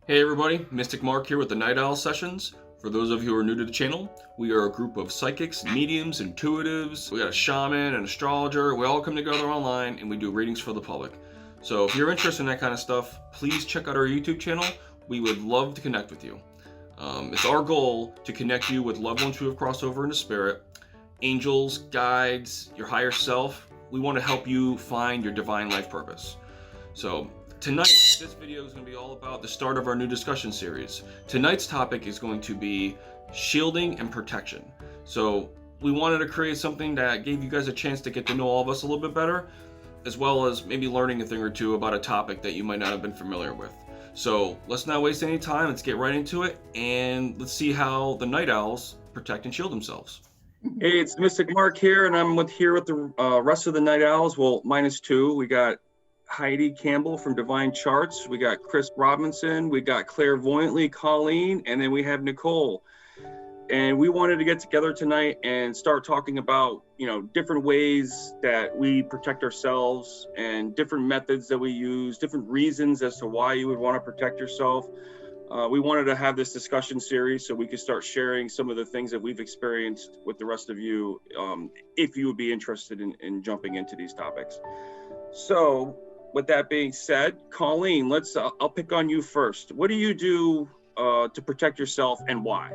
Hey everybody, Mystic Mark here with the Night Owl Sessions. For those of you who are new to the channel, we are a group of psychics, mediums, intuitives. We got a shaman, an astrologer. We all come together online and we do readings for the public. So if you're interested in that kind of stuff, please check out our YouTube channel. We would love to connect with you. It's our goal to connect you with loved ones who have crossed over into spirit, angels, guides, your higher self. We want to help you find your divine life purpose. So tonight, this video is going to be all about the start of our new discussion series. Tonight's topic is going to be shielding and protection. So we wanted to create something that gave you guys a chance to get to know all of us a little bit better, as well as maybe learning a thing or two about a topic that you might not have been familiar with. So let's not waste any time. Let's get right into it, and let's see how the Night Owls protect and shield themselves. Hey, it's Mystic Mark here, and I'm here with the rest of the Night Owls. Well, minus two. We got Heidi Campbell from Divine Charts. We got Chris Robinson. We got Clairvoyantly Colleen, and then we have Nicole. And we wanted to get together tonight and start talking about, different ways that we protect ourselves and different methods that we use, different reasons as to why you would want to protect yourself. We wanted to have this discussion series so we could start sharing some of the things that we've experienced with the rest of you, if you would be interested in jumping into these topics. So with that being said, Colleen, I'll pick on you first. What do you do to protect yourself and why?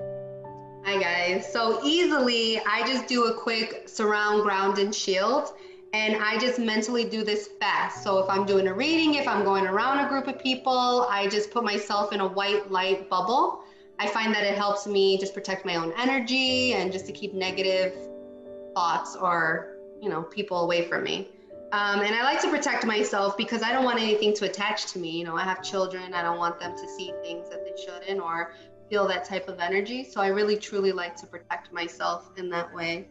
Hi guys. So easily, I just do a quick surround, ground, and shield. And I just mentally do this fast. So if I'm doing a reading, if I'm going around a group of people, I just put myself in a white light bubble. I find that it helps me just protect my own energy and just to keep negative thoughts or, people away from me. And I like to protect myself because I don't want anything to attach to me. I have children. I don't want them to see things that they shouldn't or feel that type of energy. So I really, truly like to protect myself in that way.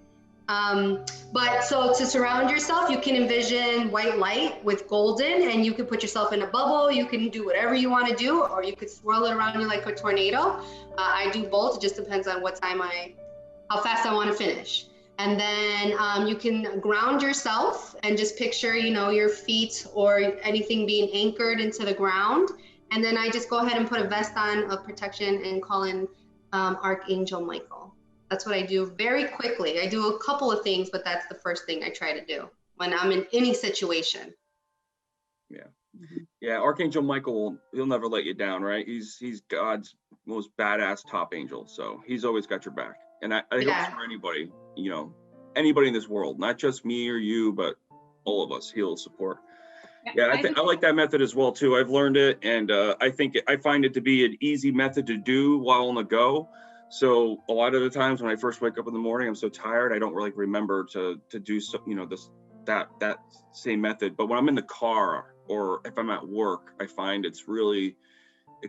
But so to surround yourself, you can envision white light with golden, and you can put yourself in a bubble. You can do whatever you want to do, or you could swirl it around you like a tornado. I do both. It just depends on how fast I want to finish. And then you can ground yourself and just picture, your feet or anything being anchored into the ground. And then I just go ahead and put a vest on of protection and call in Archangel Michael. That's what I do very quickly. I do a couple of things, but that's the first thing I try to do when I'm in any situation. Yeah, Archangel Michael, he'll never let you down, right? He's God's most badass top angel, so he's always got your back. And I hope for anybody, anybody in this world, not just me or you, but all of us, he'll support. Yeah, I like that method as well too. I've learned it, and I find it to be an easy method to do while on the go. So a lot of the times when I first wake up in the morning, I'm so tired I don't really remember to do that same method. But when I'm in the car or if I'm at work, I find it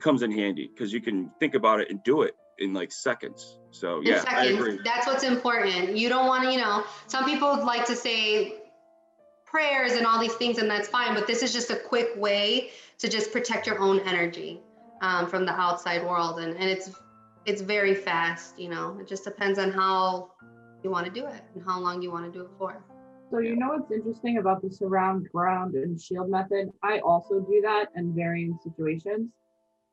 comes in handy because you can think about it and do it in like seconds. So yeah, I agree. That's what's important. You don't want to, some people like to say prayers and all these things, and that's fine, but this is just a quick way to just protect your own energy from the outside world, and it's very fast. It just depends on how you want to do it and how long you want to do it for. So what's interesting about the surround, ground, and shield method? I also do that in varying situations.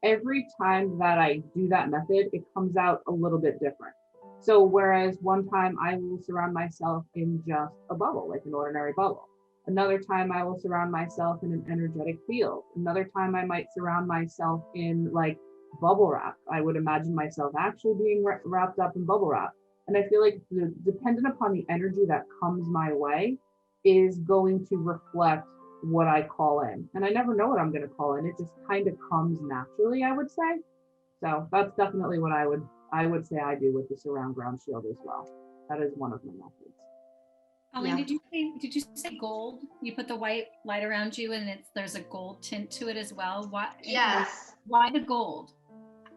Every time that I do that method, it comes out a little bit different. So whereas one time I will surround myself in just a bubble, like an ordinary bubble. Another time I will surround myself in an energetic field. Another time I might surround myself in like bubble wrap. I would imagine myself actually being wrapped up in bubble wrap. And I feel like dependent upon the energy that comes my way is going to reflect what I call in. And I never know what I'm going to call in. It just kind of comes naturally, I would say. So that's definitely what I would say I do with the surround, ground, shield as well. That is one of my methods. Colleen, did you say gold? You put the white light around you and there's a gold tint to it as well. Why? Yes. Why the gold?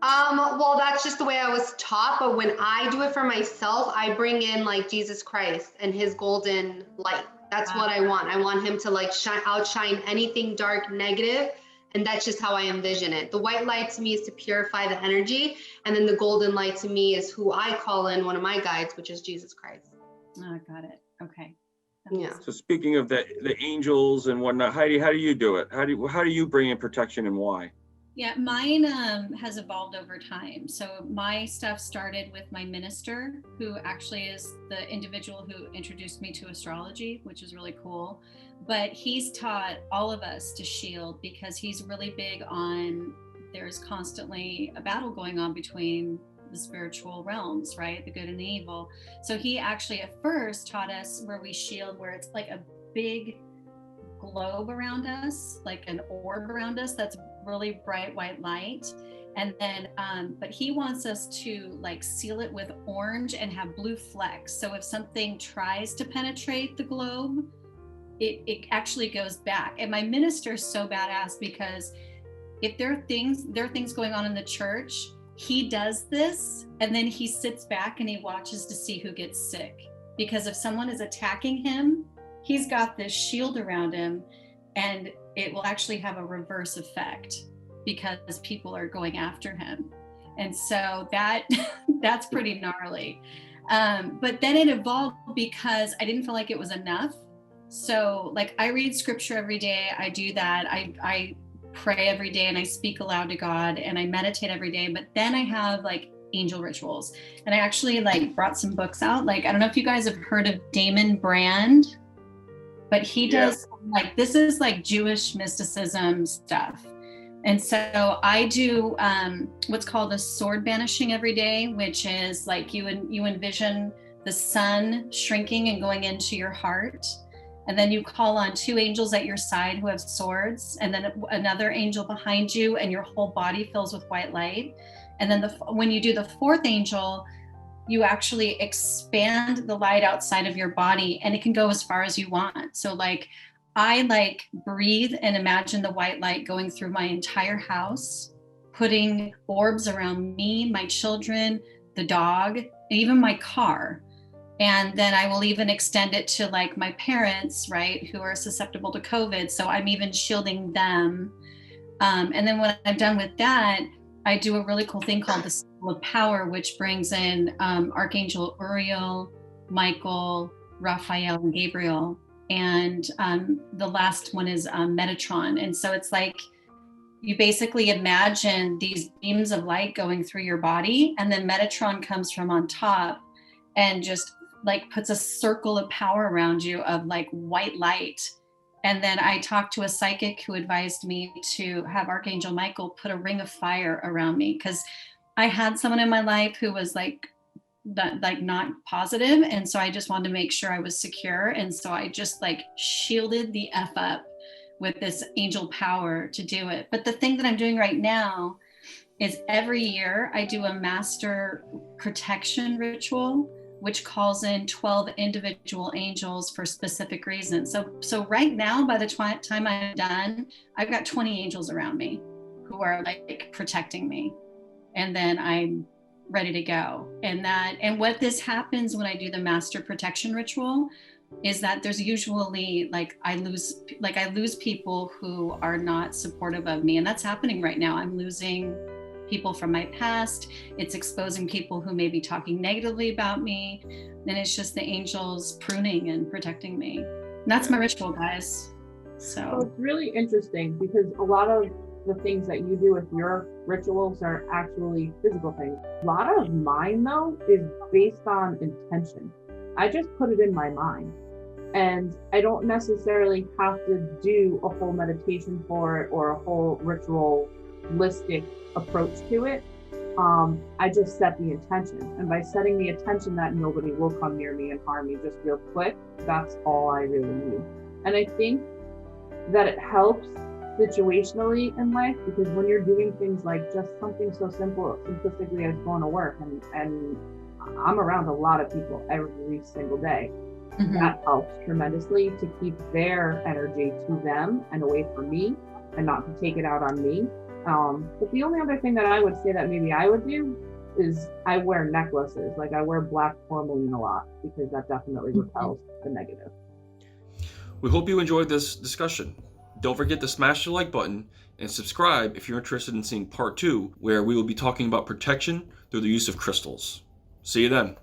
Well, that's just the way I was taught, but when I do it for myself, I bring in like Jesus Christ and his golden light. That's what I want. I want him to outshine anything dark, negative, and that's just how I envision it. The white light to me is to purify the energy, and then the golden light to me is who I call in one of my guides, which is Jesus Christ. Oh, got it. Okay. Yeah. So speaking of the angels and whatnot, Heidi, how do you do it? How do you bring in protection and why? Yeah, mine has evolved over time. So my stuff started with my minister, who actually is the individual who introduced me to astrology, which is really cool. But he's taught all of us to shield because he's really big on there's constantly a battle going on between the spiritual realms, right? The good and the evil. So he actually at first taught us where we shield, where it's like a big globe around us, like an orb around us that's really bright white light. And then but he wants us to like seal it with orange and have blue flecks, so if something tries to penetrate the globe, it actually goes back. And my minister's so badass because if there are things going on in the church, he does this and then he sits back and he watches to see who gets sick, because if someone is attacking him, he's got this shield around him and it will actually have a reverse effect because people are going after him. And so that's pretty gnarly. But then it evolved because I didn't feel like it was enough. So like I read scripture every day. I do that. I pray every day and I speak aloud to God and I meditate every day. But then I have like angel rituals. And I actually like brought some books out. Like, I don't know if you guys have heard of Damon Brand, but he does like, this is like Jewish mysticism stuff. And so I do what's called a sword banishing every day, which is like you envision the sun shrinking and going into your heart. And then you call on two angels at your side who have swords, and then another angel behind you, and your whole body fills with white light. And then when you do the fourth angel, you actually expand the light outside of your body, and it can go as far as you want. So like I like breathe and imagine the white light going through my entire house, putting orbs around me, my children, the dog, even my car. And then I will even extend it to like my parents, right, who are susceptible to COVID. So I'm even shielding them. And then when I'm done with that, I do a really cool thing called the Symbol of Power, which brings in Archangel Uriel, Michael, Raphael, and Gabriel. And the last one is Metatron. And so it's like you basically imagine these beams of light going through your body, and then Metatron comes from on top and just like puts a circle of power around you of like white light. And then I talked to a psychic who advised me to have Archangel Michael put a ring of fire around me, because I had someone in my life who was like not positive, and so I just wanted to make sure I was secure. And so I just like shielded the F up with this angel power to do it. But the thing that I'm doing right now is every year I do a master protection ritual, which calls in 12 individual angels for specific reasons. So right now, by the time I'm done, I've got 20 angels around me who are like protecting me. And then I'm ready to go. And what this happens when I do the master protection ritual is that there's usually like I lose people who are not supportive of me. And that's happening right now. I'm losing people from my past. It's exposing people who may be talking negatively about me. And it's just the angels pruning and protecting me. And that's my ritual, guys. So it's really interesting because a lot of the things that you do with your rituals are actually physical things. A lot of mine though is based on intention. I just put it in my mind, and I don't necessarily have to do a whole meditation for it or a whole ritualistic approach to it. I just set the intention, and by setting the intention that nobody will come near me and harm me just real quick, that's all I really need. And I think that it helps situationally in life, because when you're doing things like just something so simplistically as going to work, and I'm around a lot of people every single day, that helps tremendously to keep their energy to them and away from me, and not to take it out on me. But the only other thing that I would say that maybe I would do is I wear necklaces. Like I wear black tourmaline a lot, because that definitely repels the negative. We hope you enjoyed this discussion. Don't forget to smash the like button and subscribe if you're interested in seeing part 2, where we will be talking about protection through the use of crystals. See you then.